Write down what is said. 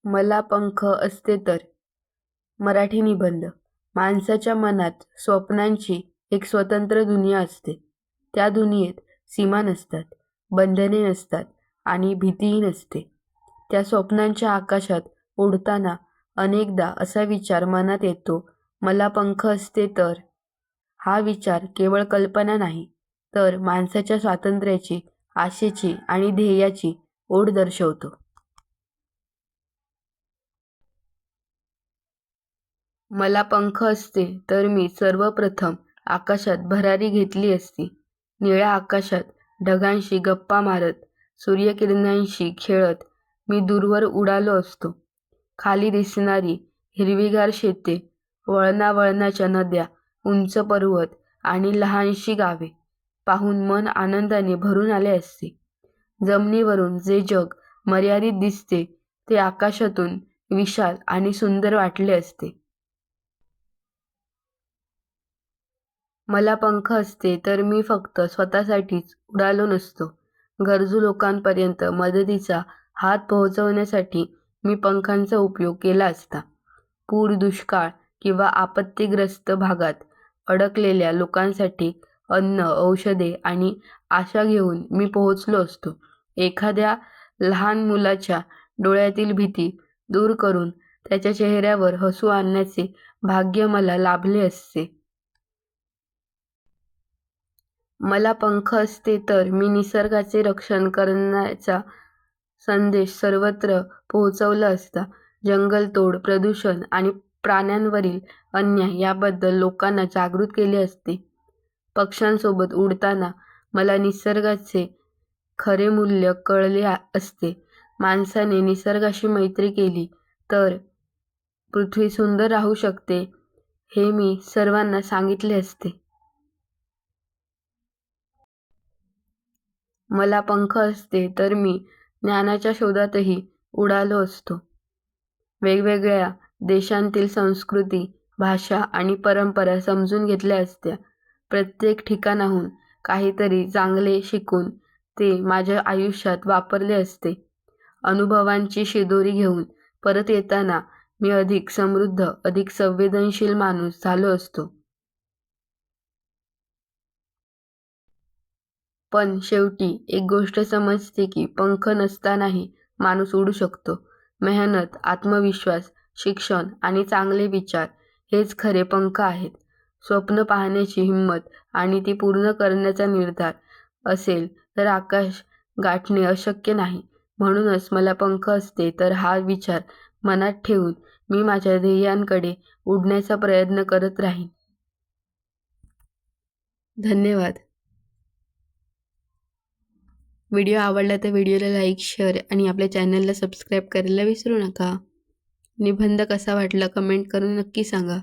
मला पंख असते तर. मराठी निबंध. माणसाच्या मनात स्वप्नांची एक स्वतंत्र दुनिया असते. त्या दुनियेत सीमा नसतात, बंधने नसतात आणि भीतीही नसते. त्या स्वप्नांच्या आकाशात उडताना अनेकदा असा विचार मनात येतो, मला पंख असते तर. हा विचार केवळ कल्पना नाही, तर माणसाच्या स्वातंत्र्याची, आशेची आणि ध्येयाची ओढ दर्शवतो. मला पंख असते तर मी सर्वप्रथम आकाशात भरारी घेतली असती. निळ्या आकाशात ढगांशी गप्पा मारत, सूर्यकिरणांशी खेळत मी दूरवर उडालो असतो. खाली दिसणारी हिरवीगार शेते, वळणावळणाच्या नद्या, उंच पर्वत आणि लहानशी गावे पाहून मन आनंदाने भरून आले असते. जमिनीवरून जे जग मर्यादित दिसते ते आकाशातून विशाल आणि सुंदर वाटले असते. मला पंख असते तर मी फक्त स्वतःसाठीच उडालो नसतो. गरजू लोकांपर्यंत मदतीचा हात पोहोचवण्यासाठी मी पंखांचा उपयोग केला असता. पूर, दुष्काळ किंवा आपत्तीग्रस्त भागात अडकलेल्या लोकांसाठी अन्न, औषधे आणि आशा घेऊन मी पोहोचलो असतो. एखाद्या लहान मुलाच्या डोळ्यातील भीती दूर करून त्याच्या चेहऱ्यावर हसू आणण्याचे भाग्य मला लाभले असते. मला पंख असते तर मी निसर्गाचे रक्षण करण्याचा संदेश सर्वत्र पोहोचवला असता. जंगलतोड, प्रदूषण आणि प्राण्यांवरील अन्याय याबद्दल लोकांना जागृत केले असते. पक्ष्यांसोबत उडताना मला निसर्गाचे खरे मूल्य कळले असते. माणसाने निसर्गाशी मैत्री केली तर पृथ्वी सुंदर राहू शकते हे मी सर्वांना सांगितले असते. मला पंख असते तर मी ज्ञानाच्या शोधातही उडालो असतो. वेगवेगळ्या देशांतील संस्कृती, भाषा आणि परंपरा समजून घेतल्या असत्या. प्रत्येक ठिकाणाहून काहीतरी चांगले शिकून ते माझ्या आयुष्यात वापरले असते. अनुभवांची शिदोरी घेऊन परत येताना मी अधिक समृद्ध, अधिक संवेदनशील माणूस झालो असतो. पण शेवटी एक गोष्ट समजते की पंख नसतानाही माणूस उडू शकतो. मेहनत, आत्मविश्वास, शिक्षण आणि चांगले विचार हेच खरे पंख आहेत. स्वप्न पाहण्याची हिंमत आणि ती पूर्ण करण्याचा निर्धार असेल तर आकाश गाठणे अशक्य नाही. म्हणूनच मला पंख असते तर हा विचार मनात ठेवून मी माझ्या ध्येयांकडे उडण्याचा प्रयत्न करत राहीन. धन्यवाद. व्हिडिओ आवडला तर व्हिडिओला लाईक, शेअर आणि आपल्या चॅनलला सबस्क्राईब करायला विसरू नका. निबंध कसा वाटला कमेंट करून नक्की सांगा.